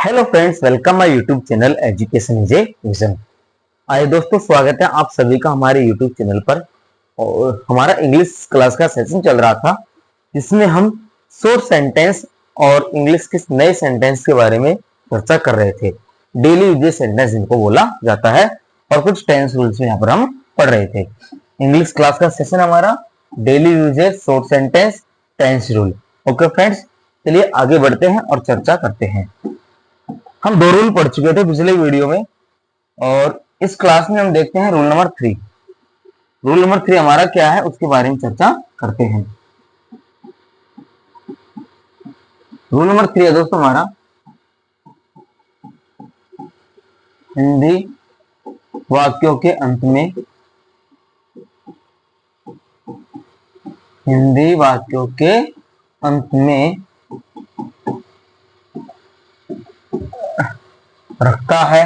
Hello friends, welcome my YouTube channel education is a vision. आइए दोस्तों, स्वागत है आप सभी का हमारे यूट्यूब चैनल पर। और हमारा इंग्लिश क्लास का सेशन चल रहा था जिसमें हम शॉर्ट सेंटेंस और इंग्लिश के नए सेंटेंस के बारे में चर्चा कर रहे थे। डेली यूजेज सेंटेंस इनको बोला जाता है और कुछ टेंस रूल्स यहाँ पर हम पढ़ रहे थे। इंग्लिश क्लास का सेशन हमारा daily usages, short sentence, tense rule. Okay friends, चलिए आगे बढ़ते हैं और चर्चा करते हैं। हम दो रूल पढ़ चुके थे पिछले वीडियो में और इस क्लास में हम देखते हैं रूल नंबर 3। रूल नंबर 3 हमारा क्या है उसके बारे में चर्चा करते हैं। रूल नंबर 3 है दोस्तों हमारा हिंदी वाक्यों के अंत में रखता है।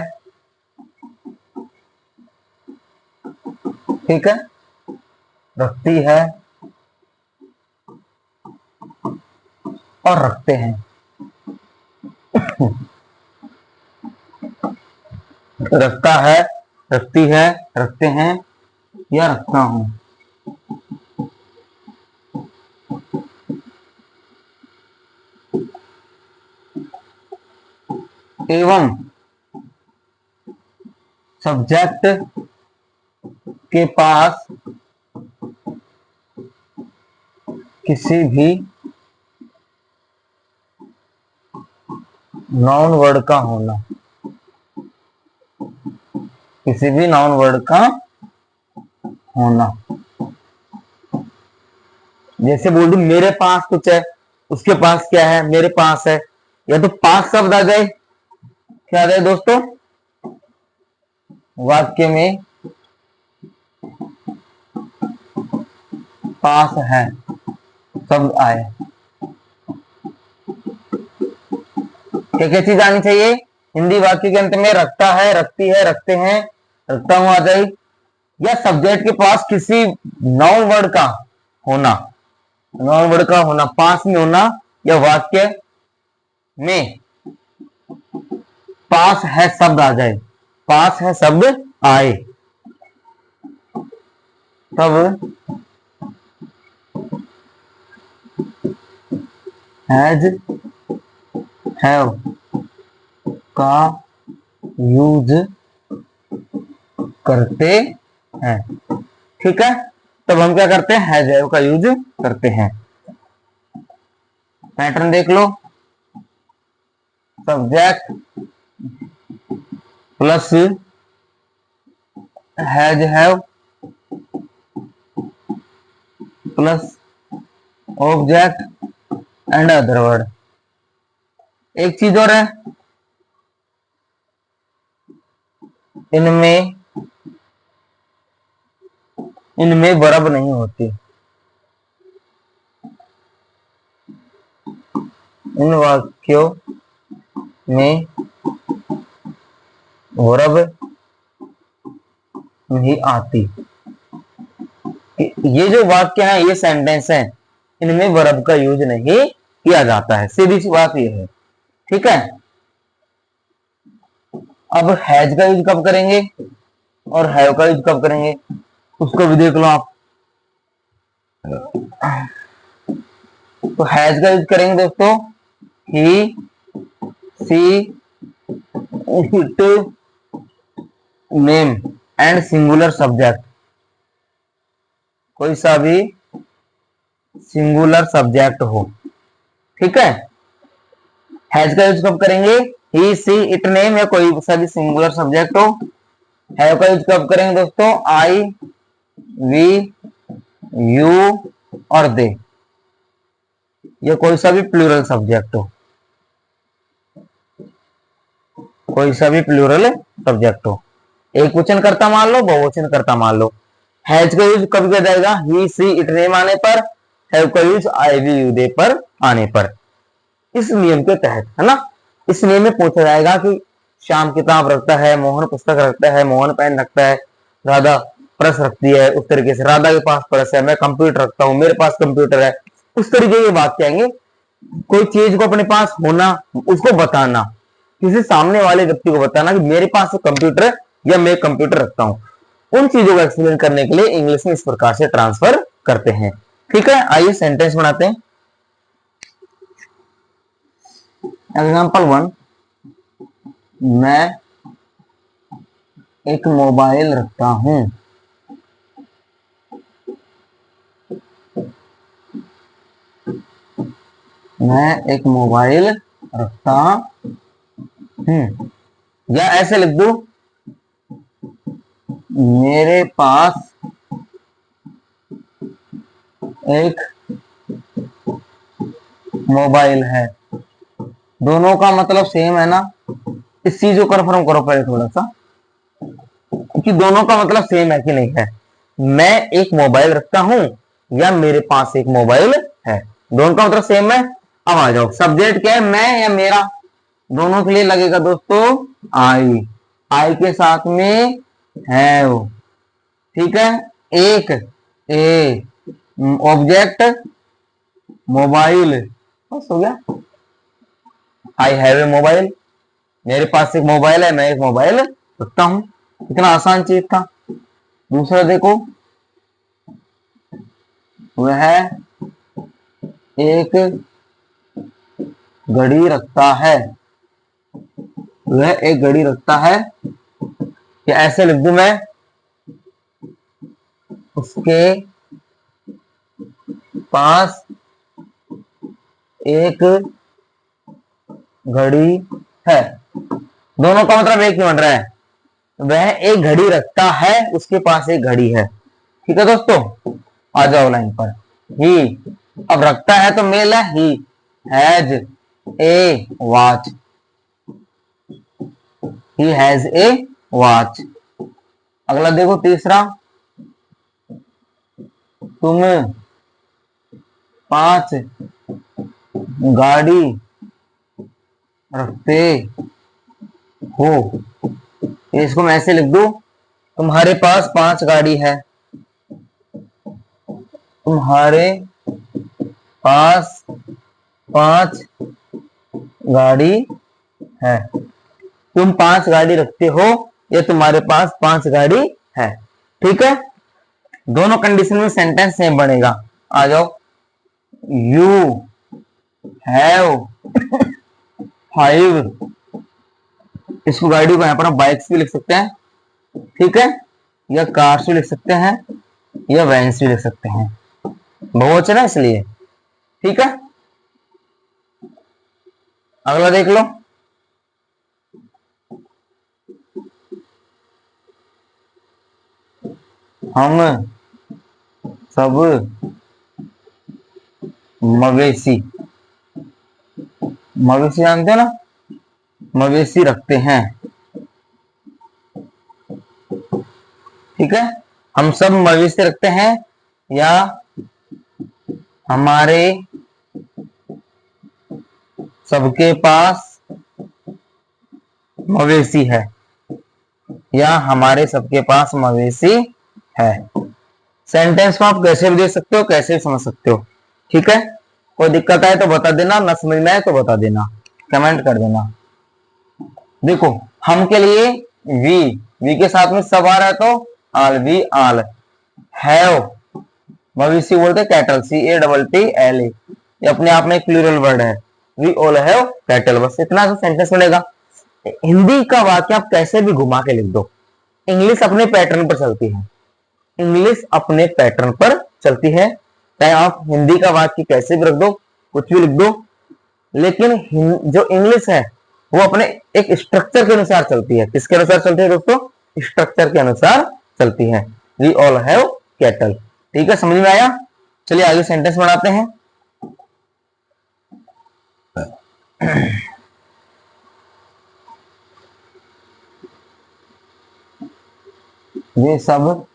ठीक है, रखती है और रखते हैं। रखता है, रखती है, रखते हैं या रखता हूं। एवं सब्जेक्ट के पास किसी भी नाउन वर्ड का होना, किसी भी नाउन वर्ड का होना। जैसे बोल दूं मेरे पास कुछ है, उसके पास क्या है, मेरे पास है, या तो पास शब्द आ जाए। क्या आ जाए दोस्तों, वाक्य में पास है शब्द आए। क्या क्या चीज आनी चाहिए हिंदी वाक्य के अंत में? रखता है, रखती है, रखते हैं, रखता हूं आ जाए, या सब्जेक्ट के पास किसी नाउन वर्ड का होना, नाउन वर्ड का होना, पास में होना, या वाक्य में पास है शब्द आ जाए, पास है शब्द आए, तब हैज, हैव का यूज करते हैं। ठीक है, तब हम क्या करते हैं, हैज हैव का यूज करते हैं। पैटर्न देख लो, subject plus has have plus object and other word. एक चीज और है, इनमें वर्ब नहीं होती। इन वाक्यों में वर्ब नहीं आती। ये जो वाक्य है, ये सेंटेंस है, इनमें वर्ब का यूज नहीं किया जाता है। सीधी सी बात ये है। ठीक है, अब हैज का यूज कब करेंगे और हैव का यूज कब करेंगे उसको भी देख लो आप। तो हैज का यूज करेंगे दोस्तों he, she, it, name and singular subject. कोई सा भी सिंगुलर सब्जेक्ट हो। ठीक है, हैज का यूज कब करेंगे? ही, सी, इट, नेम या कोई सा भी सिंगुलर सब्जेक्ट हो। हैव का यूज कब करेंगे दोस्तों? आई, वी, यू और दे, या कोई सा भी प्लूरल सब्जेक्ट हो, कोई सा भी प्लूरल सब्जेक्ट हो। एक वचन करता मान लो, बहुवचन करता मान लो। हैज का यूज कब किया जाएगा? ही, सी, इट, नेम आने पर। हैव का यूज आई, वी, यू, दे पर आने पर। इस नियम के तहत, है ना, इस नियम में पूछा जाएगा कि श्याम किताब रखता है, मोहन पुस्तक रखता है, मोहन पेन रखता है, राधा पर्स रखती है। उस तरीके से राधा के पास पर्स है, मैं कंप्यूटर रखता हूं, मेरे पास कंप्यूटर है। उस तरीके की बात कहेंगे। कोई चीज को अपने पास होना, उसको बताना, किसी सामने वाले व्यक्ति को बताना कि मेरे पास एक कंप्यूटर है या मैं कंप्यूटर रखता हूं। उन चीजों को एक्सप्लेन करने के लिए इंग्लिश में इस प्रकार से ट्रांसफर करते हैं। ठीक है, आइए सेंटेंस बनाते हैं। एग्जाम्पल 1, मैं एक मोबाइल रखता हूं। मैं एक मोबाइल रखता हूं, या ऐसे लिख दो, मेरे पास एक मोबाइल है। दोनों का मतलब सेम है ना? इस चीज को कंफर्म करो पहले थोड़ा सा कि दोनों का मतलब सेम है कि नहीं है। मैं एक मोबाइल रखता हूं या मेरे पास एक मोबाइल है, दोनों का मतलब सेम है। अब आ जाओ, सब्जेक्ट क्या है, मैं या मेरा? दोनों के लिए लगेगा दोस्तों आई। आई के साथ में हैव। ठीक है, एक ए ऑब्जेक्ट मोबाइल, बस हो गया। आई हैव ए मोबाइल, मेरे पास एक मोबाइल है, मैं एक मोबाइल रखता हूं। इतना आसान चीज था। दूसरा देखो, वह एक घड़ी रखता है। वह एक घड़ी रखता है, या ऐसे लिख दूं मैं, उसके पास एक घड़ी है। दोनों का मतलब एक ही बन रहा है। वह एक घड़ी रखता है, उसके पास एक घड़ी है। ठीक है दोस्तों, आ जाओ लाइन पर। ही, अब रखता है तो मेल है, he has a watch. He has a watch. अगला देखो तीसरा, तुम 5 गाड़ी रखते हो। इसको मैं ऐसे लिख दूं, तुम्हारे पास 5 गाड़ी है। तुम्हारे पास 5 गाड़ी है। तुम 5 गाड़ी रखते हो या तुम्हारे पास 5 गाड़ी है। ठीक है, दोनों कंडीशन में सेंटेंस सेम बनेगा। आ जाओ, यू हैव 5, इसको गाड़ी को यहां पर बाइक्स भी लिख सकते हैं। ठीक है, या कार्स भी लिख सकते हैं, या वैन्स भी लिख सकते हैं, बहुवचन है इसलिए। ठीक है, अगला देख लो, हम सब मवेशी, मवेशी जानते हो ना, मवेशी रखते हैं। ठीक है, हम सब मवेशी रखते हैं, या हमारे सबके पास मवेशी है, या हमारे सबके पास मवेशी है। सेंटेंस को आप कैसे भी दे सकते हो, कैसे भी समझ सकते हो। ठीक है, कोई दिक्कत आए तो बता देना, ना समझ में आए तो बता देना, कमेंट कर देना। देखो, हम के लिए वी के साथ में सब आ रहा है तो आल, वी आल। हैव, मवेशी बोलते कैटल, CATTLE, ये अपने आप में एक प्लूरल वर्ड है। वी ऑल हैव कैटल, बस इतना सा सेंटेंस मिलेगा। हिंदी का वाक्य आप कैसे भी घुमा के लिख दो, इंग्लिश अपने पैटर्न पर चलती है। इंग्लिश अपने पैटर्न पर चलती है, चाहे आप हिंदी का वाक्य कैसे भी रख दो, कुछ भी लिख दो, लेकिन जो इंग्लिश है वो अपने एक स्ट्रक्चर के अनुसार चलती है। किसके अनुसार चलती है दोस्तों? स्ट्रक्चर के अनुसार चलती है। We all have cattle. ठीक है, समझ में आया? चलिए आगे सेंटेंस बनाते हैं। वे सब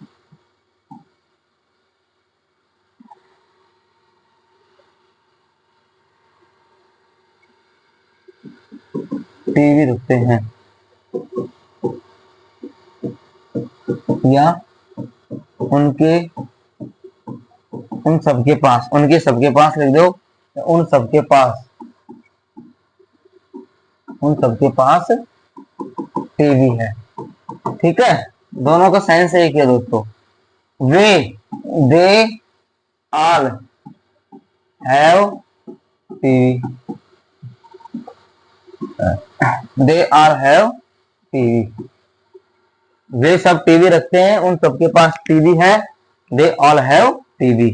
टीवी देखते हैं, या उनके उन सबके पास, उनके सबके पास लिख दो, उन सबके पास उन सबके पास टीवी है। ठीक है, दोनों का साइंस एक है दोस्तों। वे they all have TV, they all have TV. वे सब टीवी रखते हैं, उन सबके पास टीवी है। They all have TV.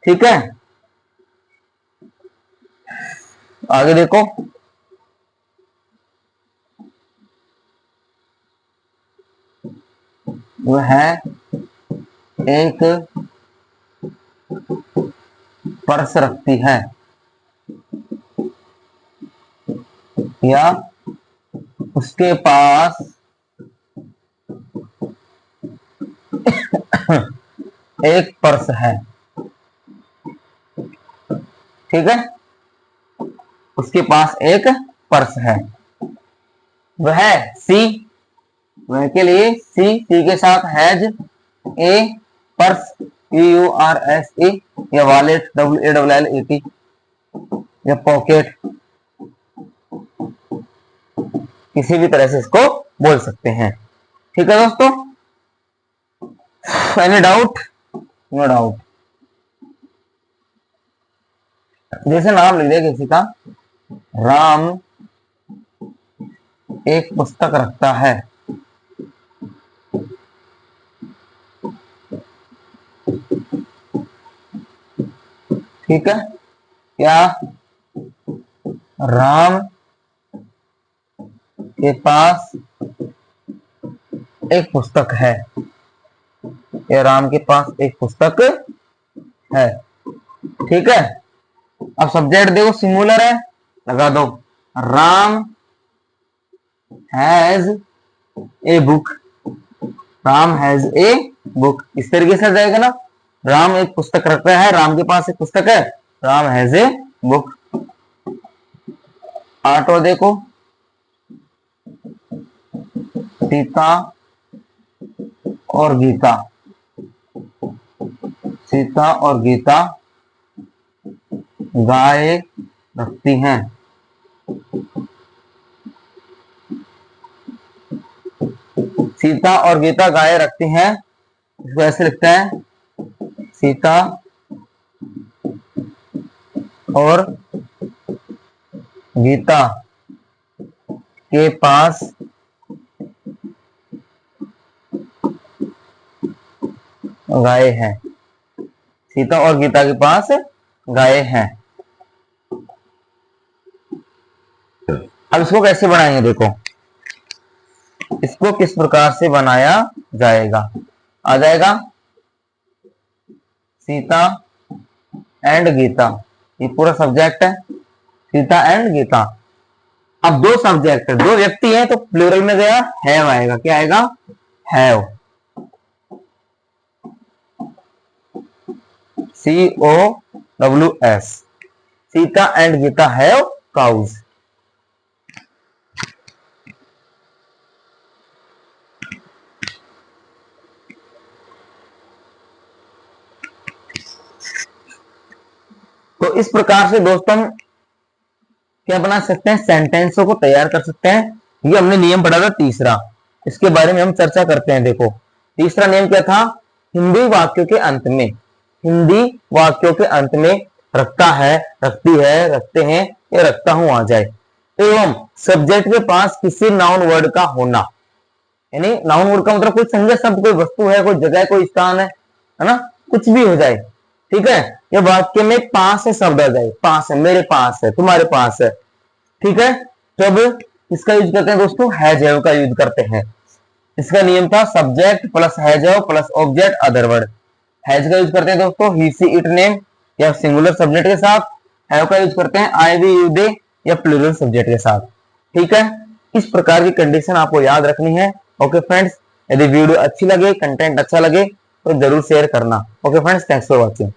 ठीक है, आगे देखो। वह एक पर्स रखती है, या उसके पास एक पर्स है। ठीक है, उसके पास एक पर्स है। वह सी, वह के लिए सी के साथ हैज ए पर्स, PURSE, या वॉलेट, WALLET, या पॉकेट, किसी भी तरह से इसको बोल सकते हैं। ठीक है दोस्तों, एनी डाउट? No doubt. जैसे नाम लिख दिया किसी का, राम एक पुस्तक रखता है। ठीक है, क्या राम के पास एक पुस्तक है, या राम के पास एक पुस्तक है। ठीक है, अब सब्जेक्ट देखो सिंगुलर है, लगा दो, Ram has a book, Ram has a book, इस तरीके से जाएगा ना। राम एक पुस्तक रखता है, राम के पास एक पुस्तक है, Ram has a book. Auto देखो, सीता और गीता, सीता और गीता गाय रखती हैं। सीता और गीता गाय रखती हैं, इसको ऐसे लिखते हैं, सीता और गीता के पास गाय है, सीता और गीता के पास गाय है। अब इसको कैसे बनाएंगे देखो, इसको किस प्रकार से बनाया जाएगा। आ जाएगा सीता एंड गीता, ये पूरा सब्जेक्ट है, सीता एंड गीता। अब दो सब्जेक्ट है, दो व्यक्ति हैं, तो प्लूरल में गया हैव आएगा, क्या आएगा, have, COWS, Sita and Gita have cows. तो इस प्रकार से दोस्तों हम क्या बना सकते हैं, सेंटेंसों को तैयार कर सकते हैं। ये हमने नियम पढ़ा था तीसरा, इसके बारे में हम चर्चा करते हैं। देखो तीसरा नियम क्या था, हिंदी वाक्यों के अंत में, हिंदी वाक्यों के अंत में रखता है, रखती है, रखते हैं या रखता हूं आ जाए, एवं सब्जेक्ट के पास किसी नाउन वर्ड का होना। यानी नाउन वर्ड का मतलब कोई संज्ञा शब्द, कोई वस्तु है, कोई जगह, कोई स्थान है ना, कुछ भी हो जाए। ठीक है, या वाक्य में पास है शब्द आ जाए, पास है, मेरे पास है, तुम्हारे पास है। ठीक है, तब इसका यूज करते हैं दोस्तों, हैज हैव का यूज करते हैं। इसका नियम था subject plus has have plus object other word. Has का यूज करते हैं दोस्तों ही सी इट नेम या सिंगुलर सब्जेक्ट के साथ, हैव का यूज करते हैं आई वी यू दे या प्लूरल सब्जेक्ट के साथ। ठीक है, इस प्रकार की कंडीशन आपको याद रखनी है। ओके फ्रेंड्स, यदि वीडियो अच्छी लगे, कंटेंट अच्छा लगे तो जरूर शेयर करना। Okay friends, thanks for watching.